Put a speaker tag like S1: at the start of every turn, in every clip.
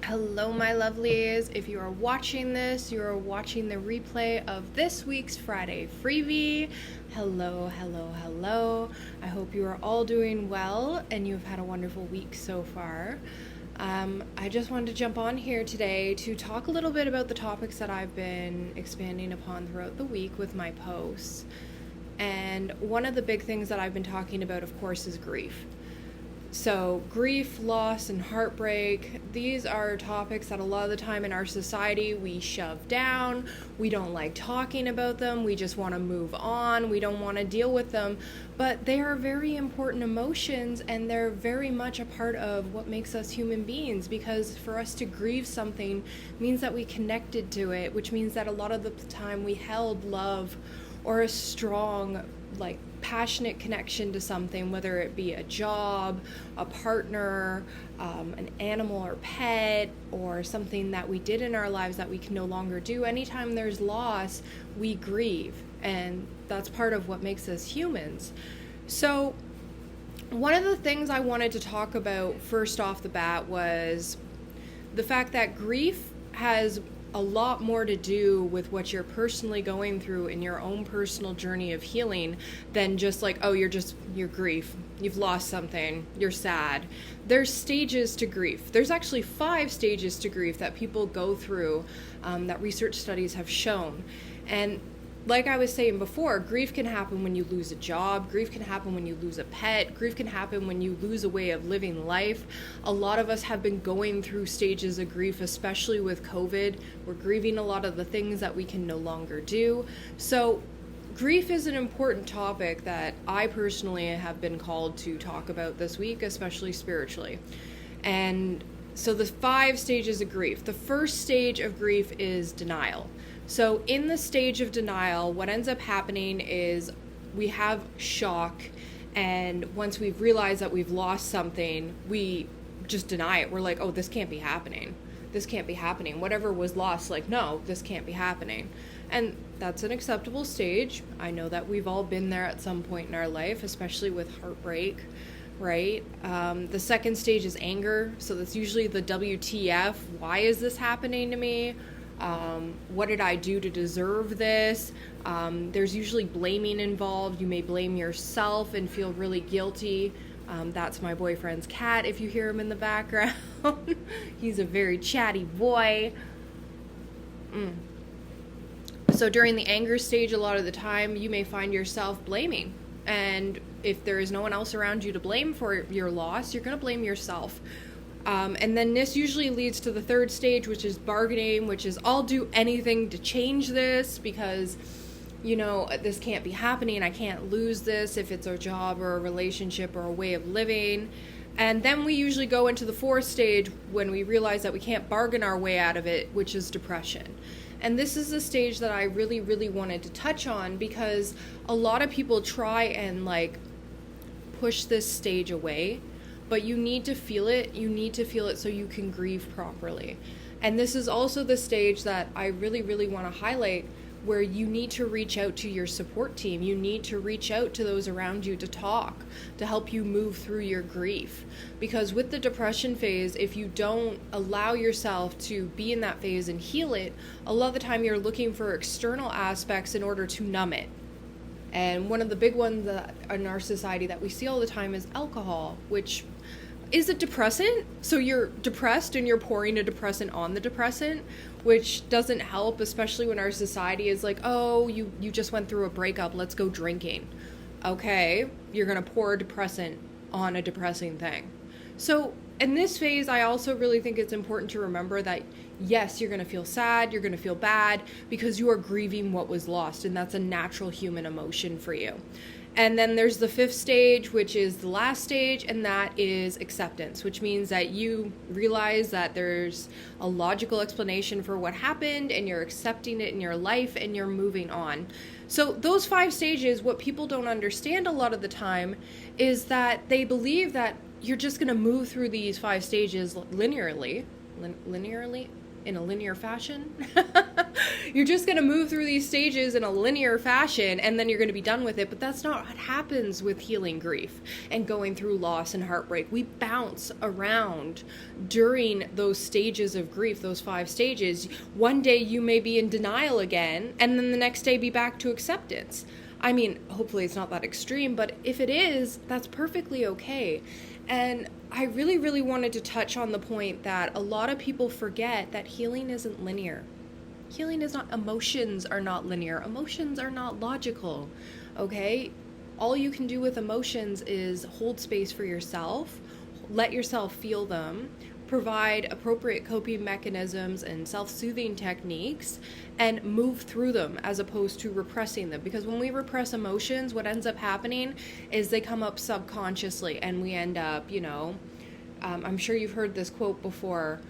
S1: Hello, my lovelies. If you are watching this, you are watching the replay of this week's Friday Freebie. Hello, hello, hello. I hope you are all doing well and you've had a wonderful week so far. I just wanted to jump on here today to talk a little bit about the topics that I've been expanding upon throughout the week with my posts. And one of the big things that I've been talking about, of course, is grief. So grief, loss, and heartbreak, these are topics that a lot of the time in our society we shove down. We don't like talking about them. We just want to move on. We don't want to deal with them. But they are very important emotions, and they're very much a part of what makes us human beings, because for us to grieve something means that we connected to it, which means that a lot of the time we held love or a strong, passionate connection to something, whether it be a job, a partner, an animal or pet, or something that we did in our lives that we can no longer do. Anytime there's loss, we grieve, and that's part of what makes us humans. So one of the things I wanted to talk about first off the bat was the fact that grief has a lot more to do with what you're personally going through in your own personal journey of healing than just your grief. You've lost something. You're sad. There's stages to grief. There's actually 5 stages to grief that people go through that research studies have shown. And like I was saying before, grief can happen when you lose a job, grief can happen when you lose a pet, grief can happen when you lose a way of living life. A lot of us have been going through stages of grief, especially with COVID. We're grieving a lot of the things that we can no longer do. So grief is an important topic that I personally have been called to talk about this week, especially spiritually. And so the 5 stages of grief. The first stage of grief is denial. So in the stage of denial, what ends up happening is we have shock, and once we've realized that we've lost something, we just deny it. We're like, oh, this can't be happening. This can't be happening. Whatever was lost, no, this can't be happening. And that's an acceptable stage. I know that we've all been there at some point in our life, especially with heartbreak, right? The second stage is anger. So that's usually the WTF. Why is this happening to me? What did I do to deserve this? There's usually blaming involved. You may blame yourself and feel really guilty. That's my boyfriend's cat if you hear him in the background. He's a very chatty boy. So during the anger stage, a lot of the time, you may find yourself blaming. And if there is no one else around you to blame for your loss, you're going to blame yourself. And then this usually leads to the third stage, which is bargaining, which is I'll do anything to change this because, this can't be happening. I can't lose this if it's a job or a relationship or a way of living. And then we usually go into the fourth stage when we realize that we can't bargain our way out of it, which is depression. And this is the stage that I really, really wanted to touch on because a lot of people try and push this stage away. But you need to feel it. You need to feel it so you can grieve properly. And this is also the stage that I really, really want to highlight, where you need to reach out to your support team. You need to reach out to those around you to talk, to help you move through your grief. Because with the depression phase, if you don't allow yourself to be in that phase and heal it, a lot of the time you're looking for external aspects in order to numb it. And one of the big ones that in our society that we see all the time is alcohol, which is a depressant. So you're depressed and you're pouring a depressant on the depressant, which doesn't help, especially when our society is like, oh, you just went through a breakup, let's go drinking. Okay, you're going to pour a depressant on a depressing thing. So in this phase, I also really think it's important to remember that, yes, you're going to feel sad, you're going to feel bad because you are grieving what was lost, and that's a natural human emotion for you. And then there's the 5th stage, which is the last stage, and that is acceptance, which means that you realize that there's a logical explanation for what happened, and you're accepting it in your life, and you're moving on. So those 5 stages, what people don't understand a lot of the time is that they believe that you're just going to move through these 5 stages linearly. in a linear fashion. You're just going to move through these stages in a linear fashion and then you're going to be done with it. But that's not what happens with healing grief and going through loss and heartbreak. We bounce around during those stages of grief, those 5 stages. One day you may be in denial again, and then the next day be back to acceptance. I mean, hopefully it's not that extreme, but if it is, that's perfectly okay. And I really, really wanted to touch on the point that a lot of people forget that healing isn't linear. Healing is not, emotions are not linear. Emotions are not logical, okay? All you can do with emotions is hold space for yourself, let yourself feel them, provide appropriate coping mechanisms and self-soothing techniques, and move through them as opposed to repressing them. Because when we repress emotions, what ends up happening is they come up subconsciously and we end up, I'm sure you've heard this quote before,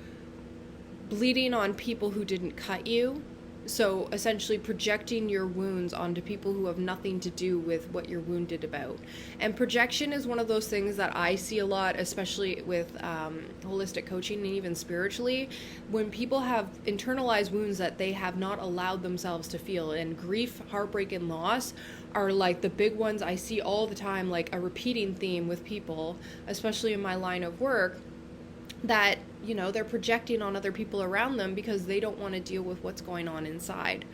S1: bleeding on people who didn't cut you. So essentially projecting your wounds onto people who have nothing to do with what you're wounded about. And projection is one of those things that I see a lot, especially with holistic coaching and even spiritually, when people have internalized wounds that they have not allowed themselves to feel. And grief, heartbreak, and loss are like the big ones I see all the time, like a repeating theme with people, especially in my line of work, that they're projecting on other people around them because they don't want to deal with what's going on inside.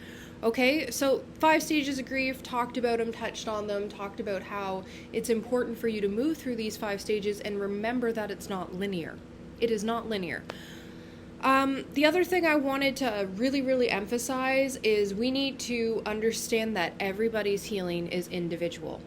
S1: Okay, so 5 stages of grief, talked about them, touched on them, talked about how it's important for you to move through these 5 stages and remember that it's not linear. It is not linear. The other thing I wanted to really, really emphasize is we need to understand that everybody's healing is individual.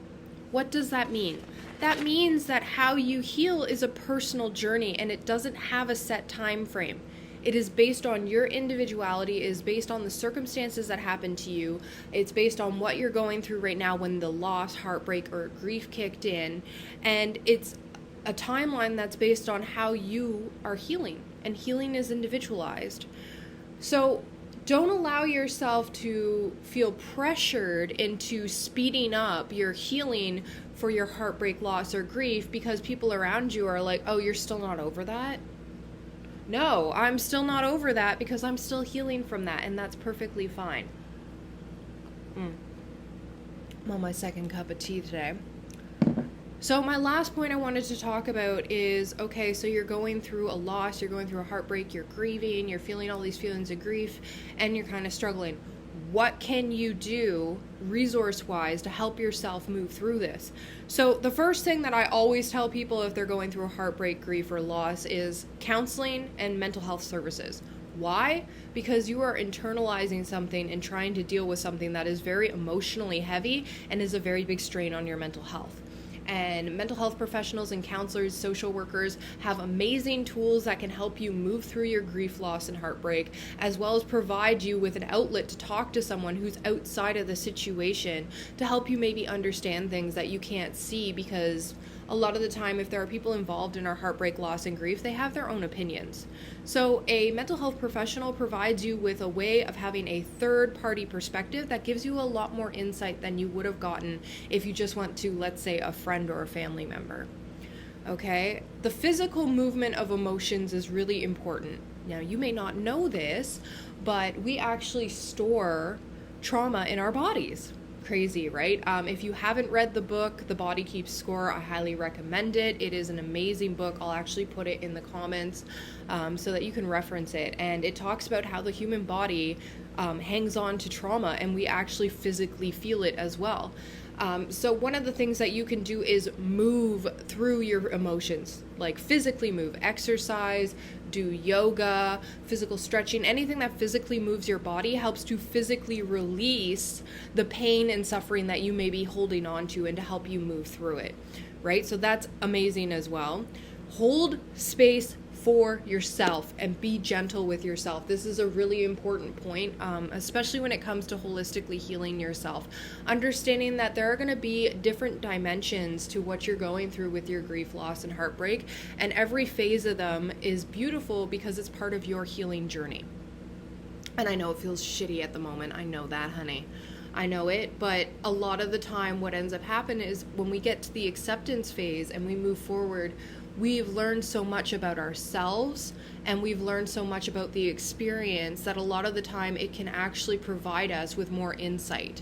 S1: What does that mean? That means that how you heal is a personal journey and it doesn't have a set time frame. It is based on your individuality, it is based on the circumstances that happen to you. It's based on what you're going through right now when the loss, heartbreak, or grief kicked in. And it's a timeline that's based on how you are healing. And healing is individualized. So don't allow yourself to feel pressured into speeding up your healing for your heartbreak, loss, or grief because people around you are like, oh, you're still not over that? No, I'm still not over that because I'm still healing from that, and that's perfectly fine. I'm on my 2nd cup of tea today. So my last point I wanted to talk about is, okay, so you're going through a loss, you're going through a heartbreak, you're grieving, you're feeling all these feelings of grief, and you're kind of struggling. What can you do resource-wise to help yourself move through this? So the first thing that I always tell people if they're going through a heartbreak, grief, or loss is counseling and mental health services. Why? Because you are internalizing something and trying to deal with something that is very emotionally heavy and is a very big strain on your mental health. And mental health professionals and counselors, social workers have amazing tools that can help you move through your grief, loss, and heartbreak, as well as provide you with an outlet to talk to someone who's outside of the situation to help you maybe understand things that you can't see, because a lot of the time, if there are people involved in our heartbreak, loss, and grief, they have their own opinions. So a mental health professional provides you with a way of having a third-party perspective that gives you a lot more insight than you would have gotten if you just went to, let's say, a friend or a family member. Okay? The physical movement of emotions is really important. Now, you may not know this, but we actually store trauma in our bodies. Crazy, right? If you haven't read the book, The Body Keeps Score, I highly recommend it. It is an amazing book. I'll actually put it in the comments so that you can reference it. And it talks about how the human body hangs on to trauma, and we actually physically feel it as well. So one of the things that you can do is move through your emotions, like physically move, exercise, do yoga, physical stretching, anything that physically moves your body helps to physically release the pain and suffering that you may be holding on to and to help you move through it, right? So that's amazing as well. Hold space for yourself and be gentle with yourself. This is a really important point, especially when it comes to holistically healing yourself. Understanding that there are going to be different dimensions to what you're going through with your grief, loss, and heartbreak, and every phase of them is beautiful because it's part of your healing journey. And I know it feels shitty at the moment. I know that, honey. I know it, but a lot of the time what ends up happening is when we get to the acceptance phase and we move forward, we've learned so much about ourselves and we've learned so much about the experience that a lot of the time it can actually provide us with more insight,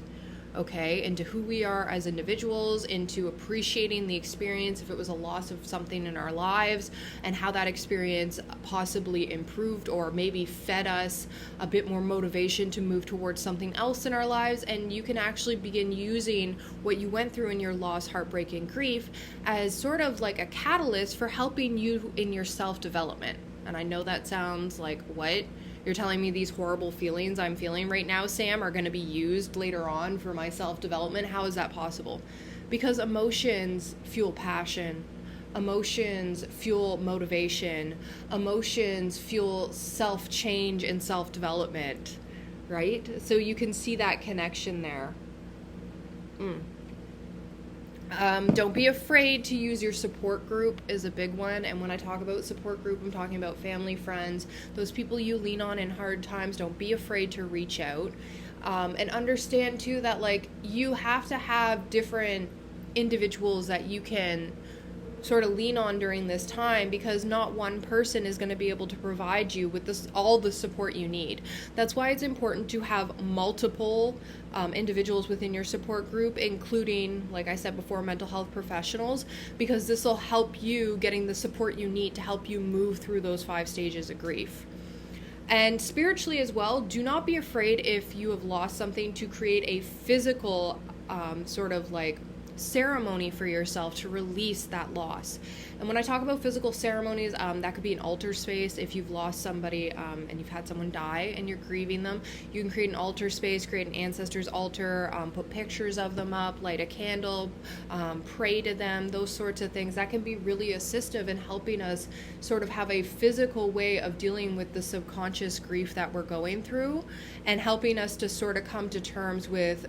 S1: okay, into who we are as individuals, into appreciating the experience if it was a loss of something in our lives, and how that experience possibly improved or maybe fed us a bit more motivation to move towards something else in our lives. And you can actually begin using what you went through in your loss, heartbreak, and grief as sort of like a catalyst for helping you in your self-development. And I know that sounds like, what? You're telling me these horrible feelings I'm feeling right now, Sam, are going to be used later on for my self-development? How is that possible? Because emotions fuel passion. Emotions fuel motivation. Emotions fuel self-change and self-development, right? So you can see that connection there. Don't be afraid to use your support group is a big one. And when I talk about support group, I'm talking about family, friends, those people you lean on in hard times. Don't be afraid to reach out. And understand too that like you have to have different individuals that you can sort of lean on during this time, because not one person is going to be able to provide you with this all the support you need. That's why it's important to have multiple individuals within your support group, including, like I said before, mental health professionals, because this will help you getting the support you need to help you move through those 5 stages of grief. And spiritually as well, do not be afraid if you have lost something to create a physical sort of like ceremony for yourself to release that loss. And when I talk about physical ceremonies, that could be an altar space. If you've lost somebody and you've had someone die and you're grieving them, you can create an altar space, create an ancestor's altar, put pictures of them up, light a candle, pray to them, those sorts of things. That can be really assistive in helping us sort of have a physical way of dealing with the subconscious grief that we're going through, and helping us to sort of come to terms with,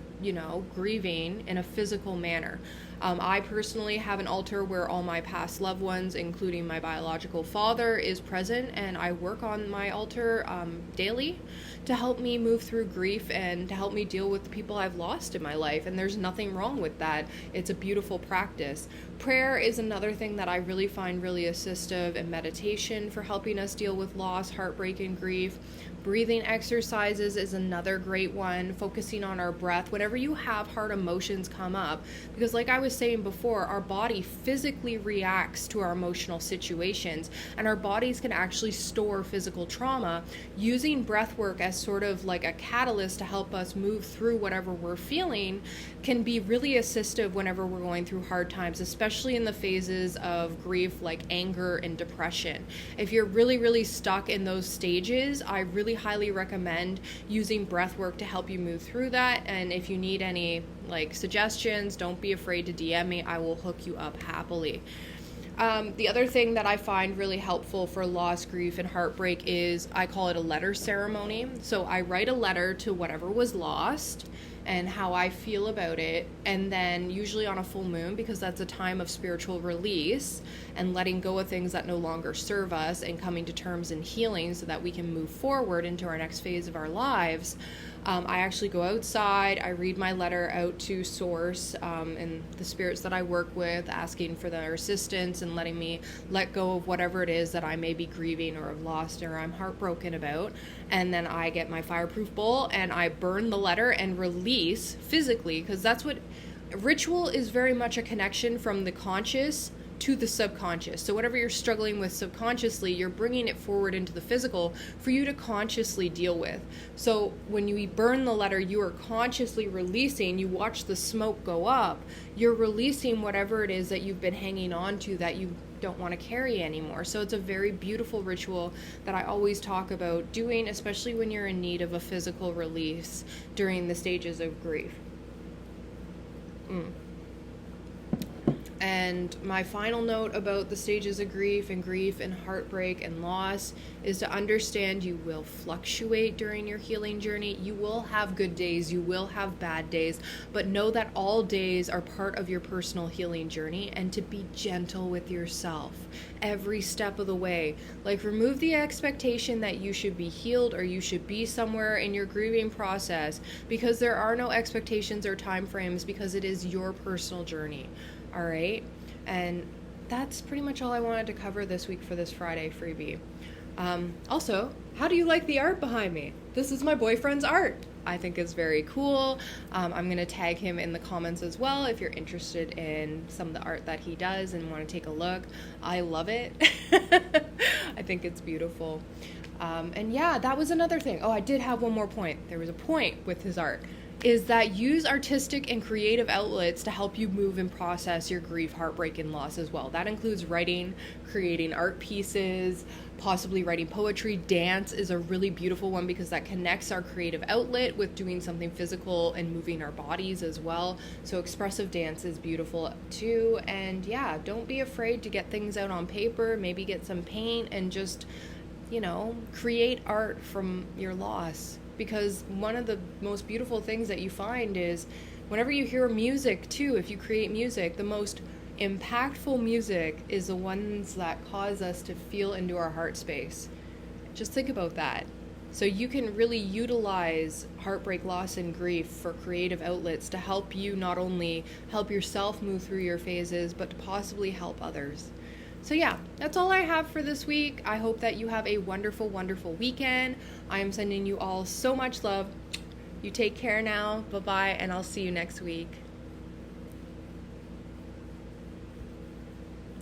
S1: grieving in a physical manner. I personally have an altar where all my past loved ones, including my biological father, is present, and I work on my altar daily to help me move through grief and to help me deal with the people I've lost in my life. And there's nothing wrong with that. It's a beautiful practice. Prayer is another thing that I really find really assistive, and meditation for helping us deal with loss, heartbreak, and grief. Breathing exercises is another great one, focusing on our breath whenever you have hard emotions come up, because like I was saying before, our body physically reacts to our emotional situations, and our bodies can actually store physical trauma. Using breath work as sort of like a catalyst to help us move through whatever we're feeling can be really assistive whenever we're going through hard times, especially in the phases of grief like anger and depression. If you're really, really stuck in those stages, I really highly recommend using breath work to help you move through that. And if you need any suggestions, don't be afraid to DM me. I will hook you up happily. The other thing that I find really helpful for loss, grief, and heartbreak is I call it a letter ceremony. So I write a letter to whatever was lost and how I feel about it, and then usually on a full moon, because that's a time of spiritual release and letting go of things that no longer serve us and coming to terms and healing so that we can move forward into our next phase of our lives. I actually go outside, I read my letter out to Source and the spirits that I work with, asking for their assistance and letting me let go of whatever it is that I may be grieving or have lost or I'm heartbroken about. And then I get my fireproof bowl and I burn the letter and release physically, because that's what ritual is, very much a connection from the conscious to the subconscious. So whatever you're struggling with subconsciously, you're bringing it forward into the physical for you to consciously deal with. So when you burn the letter, you are consciously releasing. You watch the smoke go up, you're releasing whatever it is that you've been hanging on to that you don't want to carry anymore. So it's a very beautiful ritual that I always talk about doing, especially when you're in need of a physical release during the stages of grief. And my final note about the stages of grief and heartbreak and loss is to understand you will fluctuate during your healing journey. You will have good days, you will have bad days, but know that all days are part of your personal healing journey, and to be gentle with yourself every step of the way. Like, remove the expectation that you should be healed or you should be somewhere in your grieving process, because there are no expectations or time frames, because it is your personal journey. All right. And that's pretty much all I wanted to cover this week for this Friday freebie. Also, how do you like the art behind me? This is my boyfriend's art. I think it's very cool. I'm going to tag him in the comments as well if you're interested in some of the art that he does and want to take a look. I love it. I think it's beautiful. And yeah, that was another thing. Oh, I did have one more point. There was a point with his art, is that use artistic and creative outlets to help you move and process your grief, heartbreak, and loss as well. That includes writing, creating art pieces, possibly writing poetry. Dance is a really beautiful one because that connects our creative outlet with doing something physical and moving our bodies as well. So expressive dance is beautiful too. And yeah, don't be afraid to get things out on paper, maybe get some paint and just, create art from your loss. Because one of the most beautiful things that you find is whenever you hear music too, if you create music, the most impactful music is the ones that cause us to feel into our heart space. Just think about that. So you can really utilize heartbreak, loss, and grief for creative outlets to help you not only help yourself move through your phases, but to possibly help others. So yeah, that's all I have for this week. I hope that you have a wonderful, wonderful weekend. I am sending you all so much love. You take care now. Bye-bye, and I'll see you next week.